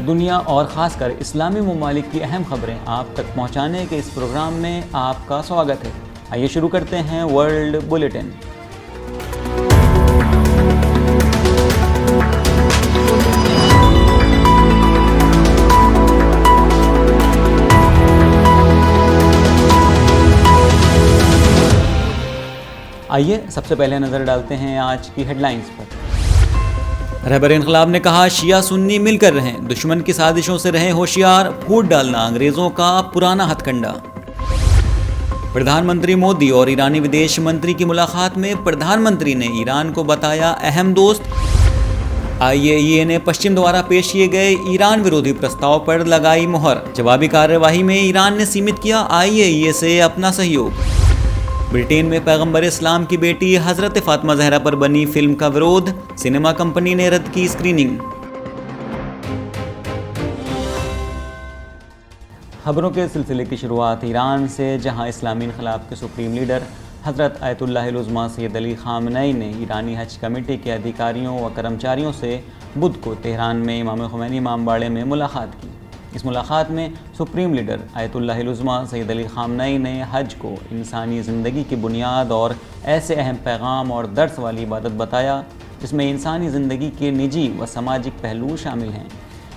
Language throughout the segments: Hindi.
दुनिया और ख़ासकर इस्लामी ममालिक की अहम खबरें आप तक पहुँचाने के इस प्रोग्राम में आपका स्वागत है। आइए शुरू करते हैं वर्ल्ड बुलेटिन। आइए सबसे पहले नज़र डालते हैं आज की हेडलाइंस पर। रहबर इनकलाब ने कहा, शिया सुन्नी मिलकर रहें, दुश्मन की साजिशों से रहें होशियार, फूट डालना अंग्रेजों का पुराना हथकंडा। प्रधानमंत्री मोदी और ईरानी विदेश मंत्री की मुलाकात में प्रधानमंत्री ने ईरान को बताया अहम दोस्त। IAEA ने पश्चिम द्वारा पेश किए गए ईरान विरोधी प्रस्ताव पर लगाई मुहर। जवाबी कार्यवाही में ईरान ने सीमित किया IAEA से अपना सहयोग। ब्रिटेन में पैगंबर इस्लाम की बेटी हजरत फातिमा जहरा पर बनी फिल्म का विरोध, सिनेमा कंपनी ने रद्द की स्क्रीनिंग। खबरों के सिलसिले की शुरुआत ईरान से, जहां इस्लामी इनकलाब के सुप्रीम लीडर हजरत आयतुल्लाहिल उज़्मा सैयद अली ख़ामनई ने ईरानी हज कमेटी के अधिकारियों व कर्मचारियों से बुध को तेहरान में इमाम ख़ुमैनी इमामबाड़े में मुलाकात की। इस मुलाकात में सुप्रीम लीडर आयतुल्लाहिल उज़्मा सैयद अली ख़ामनई ने हज को इंसानी ज़िंदगी की बुनियाद और ऐसे अहम पैगाम और दर्स वाली इबादत बताया जिसमें इंसानी ज़िंदगी के निजी व सामाजिक पहलू शामिल हैं।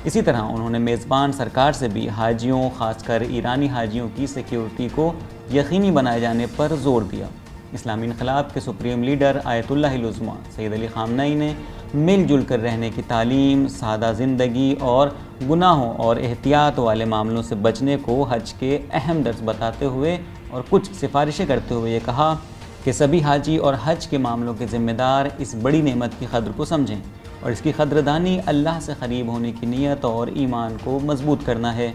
इसी तरह उन्होंने मेज़बान सरकार से भी हाजियों, ख़ासकर ईरानी हाजियों की सिक्योरिटी को यकीनी बनाए जाने पर ज़ोर दिया। इस्लामी इनकलाब के सुप्रीम लीडर आयतुल्लाहिल उज़्मा सैयद अली ख़ामनई ने मिलजुल कर रहने की तालीम, सादा ज़िंदगी और गुनाहों और एहतियात वाले मामलों से बचने को हज के अहम दर्स बताते हुए और कुछ सिफारिशें करते हुए ये कहा कि सभी हाजी और हज के मामलों के ज़िम्मेदार इस बड़ी नेमत की कद्र को समझें और इसकी कद्रदानी अल्लाह से करीब होने की नीयत और ईमान को मजबूत करना है।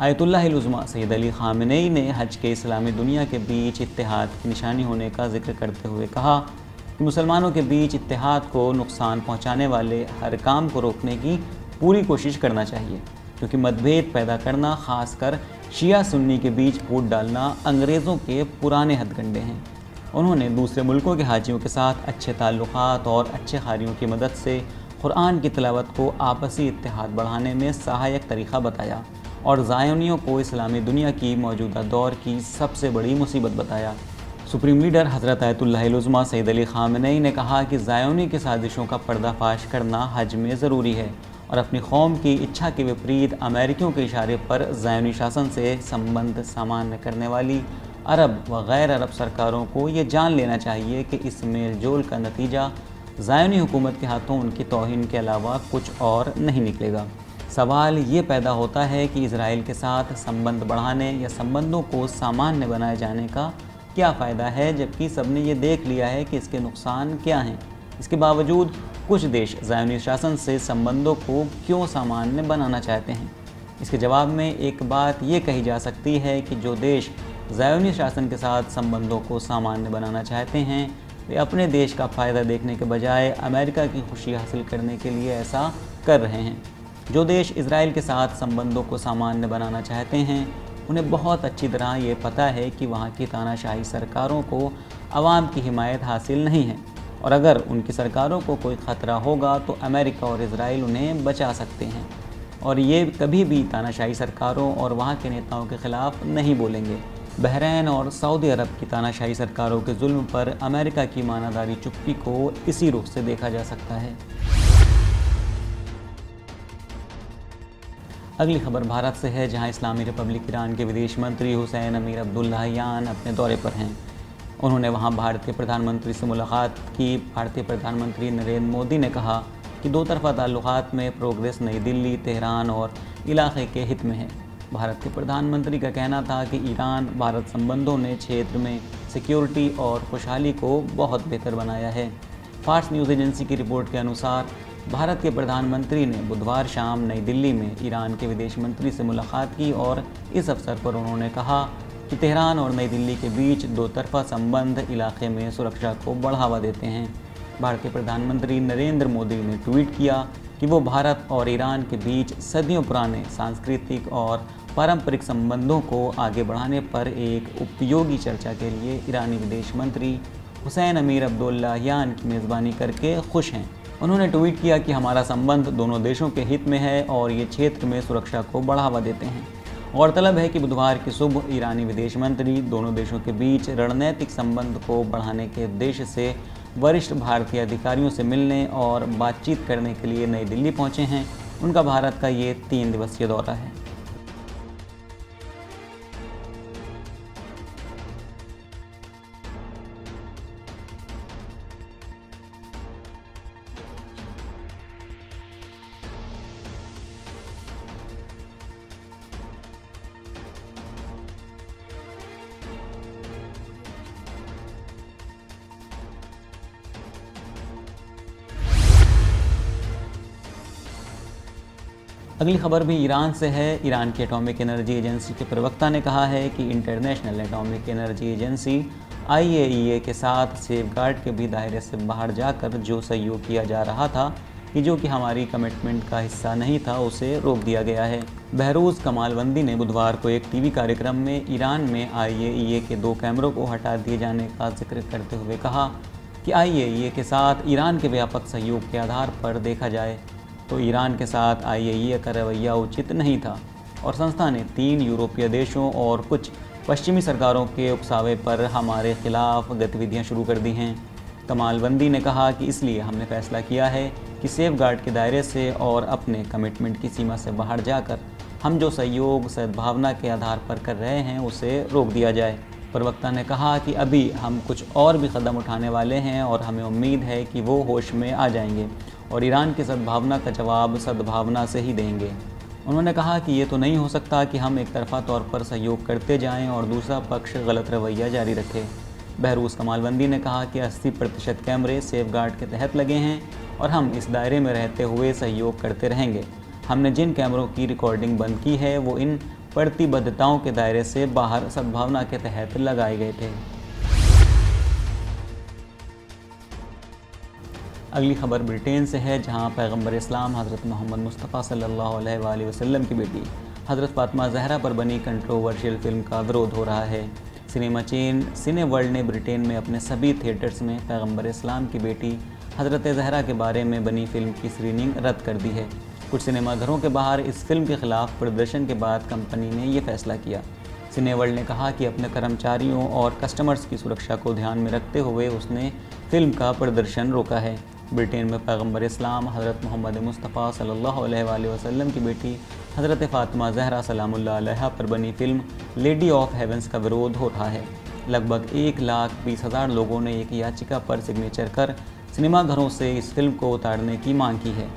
आयतुल्लाहिल उज़्मा सैयद अली ख़ामनई ने हज के इस्लामी दुनिया के बीच इत्तेहाद की निशानी होने का जिक्र करते हुए कहा कि मुसलमानों के बीच इत्तेहाद को नुकसान पहुँचाने वाले हर काम को रोकने की पूरी कोशिश करना चाहिए, क्योंकि मतभेद पैदा करना, ख़ासकर शिया सुन्नी के बीच फूट डालना अंग्रेज़ों के पुराने हथकंडे हैं। उन्होंने दूसरे मुल्कों के हाजियों के साथ अच्छे ताल्लुक़ात और अच्छे क़ारियों की मदद से कुरान की तिलावत को आपसी इत्तेहाद बढ़ाने में सहायक तरीक़ा बताया और ज़ायोनियों को इस्लामी दुनिया की मौजूदा दौर की सबसे बड़ी मुसीबत बताया। सुप्रीम लीडर हज़रत आयतुल्लाहिल उज़्मा सैयद अली ख़ामनई ने कहा कि ज़ायोनी की साजिशों का पर्दाफाश करना हज में ज़रूरी है और अपनी कौम की इच्छा के विपरीत अमेरिकियों के इशारे पर ज़ायोनी शासन से संबंध सामान्य करने वाली अरब व गैर अरब सरकारों को ये जान लेना चाहिए कि इस मेल जोल का नतीजा ज़ायोनी हुकूमत के हाथों उनकी तौहीन के अलावा कुछ और नहीं निकलेगा। सवाल ये पैदा होता है कि इज़राइल के साथ संबंध बढ़ाने या संबंधों को सामान्य बनाए जाने का क्या फ़ायदा है, जबकि सबने ये देख लिया है कि इसके नुकसान क्या हैं। इसके बावजूद कुछ देश ज़ायोनी शासन से संबंधों को क्यों सामान्य बनाना चाहते हैं। इसके जवाब में एक बात ये कही जा सकती है कि जो देश ज़ायोनी शासन के साथ संबंधों को सामान्य बनाना चाहते हैं वे अपने देश का फ़ायदा देखने के बजाय अमेरिका की खुशी हासिल करने के लिए ऐसा कर रहे हैं। जो देश इज़राइल के साथ संबंधों को सामान्य बनाना चाहते हैं उन्हें बहुत अच्छी तरह ये पता है कि वहाँ की तानाशाही सरकारों को आवाम की हिमायत हासिल नहीं है और अगर उनकी सरकारों को कोई ख़तरा होगा तो अमेरिका और इज़राइल उन्हें बचा सकते हैं और ये कभी भी तानाशाही सरकारों और वहाँ के नेताओं के ख़िलाफ़ नहीं बोलेंगे। बहरीन और सऊदी अरब की तानाशाही सरकारों के जुल्म पर अमेरिका की मानादारी चुप्पी को इसी रुख से देखा जा सकता है। अगली खबर भारत से है, जहां इस्लामी रिपब्लिक ईरान के विदेश मंत्री हुसैन अमीर अब्दुल्लाहियान अपने दौरे पर हैं। उन्होंने वहां भारतीय प्रधानमंत्री से मुलाकात की। भारतीय प्रधानमंत्री नरेंद्र मोदी ने कहा कि दो तरफ़ा ताल्लुक़ात में प्रोग्रेस नई दिल्ली, तेहरान और इलाक़े के हित में है। भारत के प्रधानमंत्री का कहना था कि ईरान भारत संबंधों ने क्षेत्र में सिक्योरिटी और खुशहाली को बहुत बेहतर बनाया है। फार्स न्यूज़ एजेंसी की रिपोर्ट के अनुसार भारत के प्रधानमंत्री ने बुधवार शाम नई दिल्ली में ईरान के विदेश मंत्री से मुलाकात की और इस अवसर पर उन्होंने कहा कि तेहरान और नई दिल्ली के बीच दो तरफा संबंध इलाके में सुरक्षा को बढ़ावा देते हैं। भारतीय प्रधानमंत्री नरेंद्र मोदी ने ट्वीट किया कि वो भारत और ईरान के बीच सदियों पुराने सांस्कृतिक और पारंपरिक संबंधों को आगे बढ़ाने पर एक उपयोगी चर्चा के लिए ईरानी विदेश मंत्री हुसैन अमीर अब्दुल्लाहियान की मेज़बानी करके खुश हैं। उन्होंने ट्वीट किया कि हमारा संबंध दोनों देशों के हित में है और ये क्षेत्र में सुरक्षा को बढ़ावा देते हैं। गौरतलब है कि बुधवार की सुबह ईरानी विदेश मंत्री दोनों देशों के बीच रणनीतिक संबंध को बढ़ाने के उद्देश्य से वरिष्ठ भारतीय अधिकारियों से मिलने और बातचीत करने के लिए नई दिल्ली पहुंचे हैं। उनका भारत का ये 3 दिवसीय दौरा है। अगली खबर भी ईरान से है। ईरान की एटॉमिक एनर्जी एजेंसी के प्रवक्ता ने कहा है कि international atomic energy agency IAEA के साथ सेफगार्ड के भी दायरे से बाहर जाकर जो सहयोग किया जा रहा था कि जो कि हमारी कमिटमेंट का हिस्सा नहीं था, उसे रोक दिया गया है। बहरूज कमालवंदी ने बुधवार को एक टीवी कार्यक्रम में ईरान में IAEA के 2 कैमरों को हटा दिए जाने का जिक्र करते हुए कहा कि IAEA के साथ ईरान के व्यापक सहयोग के आधार पर देखा जाए तो ईरान के साथ IAEA का रवैया उचित नहीं था और संस्था ने 3 यूरोपीय देशों और कुछ पश्चिमी सरकारों के उकसावे पर हमारे खिलाफ गतिविधियां शुरू कर दी हैं। कमालवंदी ने कहा कि इसलिए हमने फैसला किया है कि सेफगार्ड के दायरे से और अपने कमिटमेंट की सीमा से बाहर जाकर हम जो सहयोग सद्भावना के आधार पर कर रहे हैं उसे रोक दिया जाए। प्रवक्ता ने कहा कि अभी हम कुछ और भी कदम उठाने वाले हैं और हमें उम्मीद है कि वो होश में आ जाएंगे और ईरान की सद्भावना का जवाब सद्भावना से ही देंगे। उन्होंने कहा कि ये तो नहीं हो सकता कि हम एक तरफा तौर पर सहयोग करते जाएं और दूसरा पक्ष गलत रवैया जारी रखे। बहरूज कमालवंदी ने कहा कि 80% कैमरे सेफगार्ड के तहत लगे हैं और हम इस दायरे में रहते हुए सहयोग करते रहेंगे। हमने जिन कैमरों की रिकॉर्डिंग बंद की है वो इन प्रतिबद्धताओं के दायरे से बाहर सद्भावना के तहत लगाए गए थे। अगली खबर ब्रिटेन से है, जहां पैगंबर इस्लाम हज़रत मोहम्मद मुस्तफ़ा सल्लल्लाहु अलैहि वसल्लम की बेटी हज़रत फ़ातिमा ज़हरा पर बनी कंट्रोवर्शियल फ़िल्म का विरोध हो रहा है। सिनेमा चेन सिने वर्ल्ड ने ब्रिटेन में अपने सभी थिएटर्स में पैगंबर इस्लाम की बेटी हज़रत ज़हरा के बारे में बनी फ़िल्म की स्क्रीनिंग रद्द कर दी है। कुछ सिनेमाघरों के बाहर इस फिल्म के खिलाफ प्रदर्शन के बाद कंपनी ने ये फैसला किया। सिनेवर्ल्ड ने कहा कि अपने कर्मचारियों और कस्टमर्स की सुरक्षा को ध्यान में रखते हुए उसने फिल्म का प्रदर्शन रोका है। ब्रिटेन में पैगंबर इस्लाम हज़रत मोहम्मद मुस्तफ़ा सल्लल्लाहु अलैहि वसल्लम की बेटी हज़रत फ़ातिमा ज़हरा सलामुल्लाह अलैहा पर बनी फिल्म लेडी ऑफ हेवेंस का विरोध हो रहा है। लगभग 1,20,000 लोगों ने एक याचिका पर सिग्नेचर कर सिनेमाघरों से इस फिल्म को उतारने की मांग की है।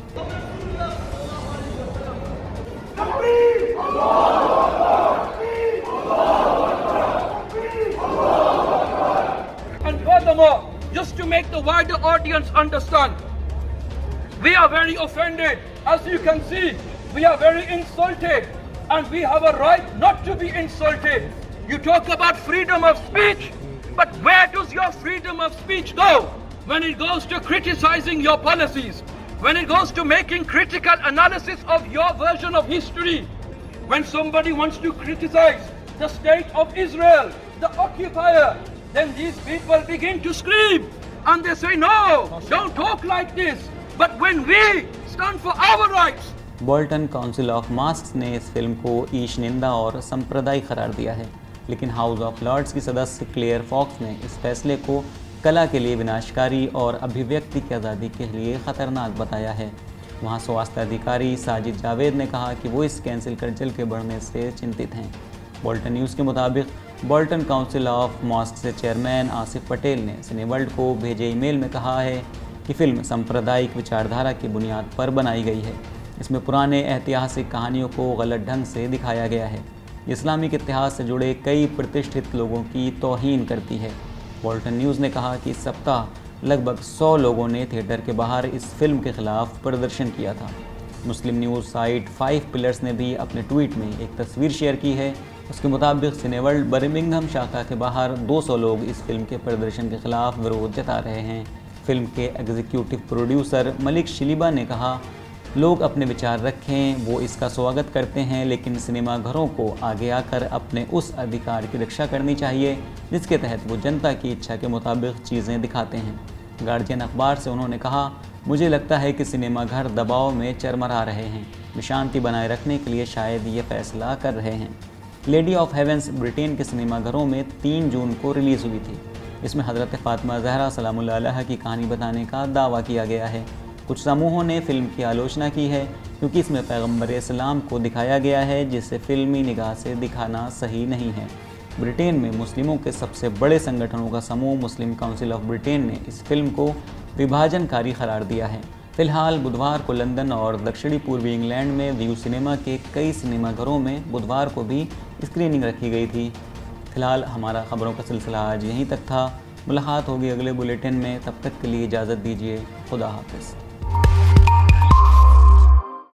Just to make the wider audience understand, we are very offended. As you can see, we are very insulted, and we have a right not to be insulted. You talk about freedom of speech, but where does your freedom of speech go when it goes to criticizing your policies, when it goes to making critical analysis of your version of history, when somebody wants to criticize the state of Israel, the occupier, then these people begin to scream and they say, no, don't talk like this. But when we stand for our rights. Bolton council of masks ने इस फिल्म को ईश निंदा और सांप्रदायिक करार दिया है, लेकिन हाउस ऑफ लॉर्ड्स की सदस्य क्लेयर फॉक्स ने इस फैसले को कला के लिए विनाशकारी और अभिव्यक्ति की आज़ादी के लिए ख़तरनाक बताया है। वहाँ स्वास्थ्य अधिकारी साजिद जावेद ने कहा कि वो इस कैंसिल कल्चर के बढ़ने से चिंतित हैं। बोल्टन न्यूज़ के मुताबिक बोल्टन काउंसिल ऑफ मॉस्क से चेयरमैन आसिफ पटेल ने सिनेवर्ल्ड को भेजे ईमेल में कहा है कि फ़िल्म सांप्रदायिक विचारधारा की बुनियाद पर बनाई गई है। इसमें पुराने ऐतिहासिक कहानियों को गलत ढंग से दिखाया गया है। इस्लामिक इतिहास से जुड़े कई प्रतिष्ठित लोगों की तौहीन करती है। बोल्टन न्यूज़ ने कहा कि इस सप्ताह लगभग 100 लोगों ने थिएटर के बाहर इस फिल्म के खिलाफ प्रदर्शन किया था। मुस्लिम न्यूज़ साइट 5 पिलर्स ने भी अपने ट्वीट में एक तस्वीर शेयर की है। उसके मुताबिक सिनेवर्ल्ड बर्मिंघम शाखा के बाहर 200 लोग इस फिल्म के प्रदर्शन के खिलाफ विरोध जता रहे हैं। फिल्म के एग्जीक्यूटिव प्रोड्यूसर मलिक शिलीबा ने कहा, लोग अपने विचार रखें, वो इसका स्वागत करते हैं, लेकिन सिनेमाघरों को आगे आकर अपने उस अधिकार की रक्षा करनी चाहिए जिसके तहत वो जनता की इच्छा के मुताबिक चीज़ें दिखाते हैं। गार्जियन अखबार से उन्होंने कहा, मुझे लगता है कि सिनेमाघर दबाव में चरमरा रहे हैं, वे शांति बनाए रखने के लिए शायद ये फैसला कर रहे हैं। लेडी ऑफ हेवेंस ब्रिटेन के सिनेमाघरों में 3 जून को रिलीज़ हुई थी। इसमें हज़रत फ़ातिमा ज़हरा सलामुल्लाह अलैहा की कहानी बताने का दावा किया गया है। कुछ समूहों ने फ़िल्म की आलोचना की है क्योंकि इसमें पैगम्बर इस्लाम को दिखाया गया है, जिसे फ़िल्मी निगाह से दिखाना सही नहीं है। ब्रिटेन में मुस्लिमों के सबसे बड़े संगठनों का समूह मुस्लिम काउंसिल ऑफ ब्रिटेन ने इस फिल्म को विभाजनकारी करार दिया है। फिलहाल बुधवार को लंदन और दक्षिणी पूर्वी इंग्लैंड में व्यू सिनेमा के कई सिनेमाघरों में बुधवार को भी स्क्रीनिंग रखी गई थी। फिलहाल हमारा खबरों का सिलसिला आज यहीं तक था। मुलाकात होगी अगले बुलेटिन में, तब तक के लिए इजाज़त दीजिए। खुदा हाफिज़।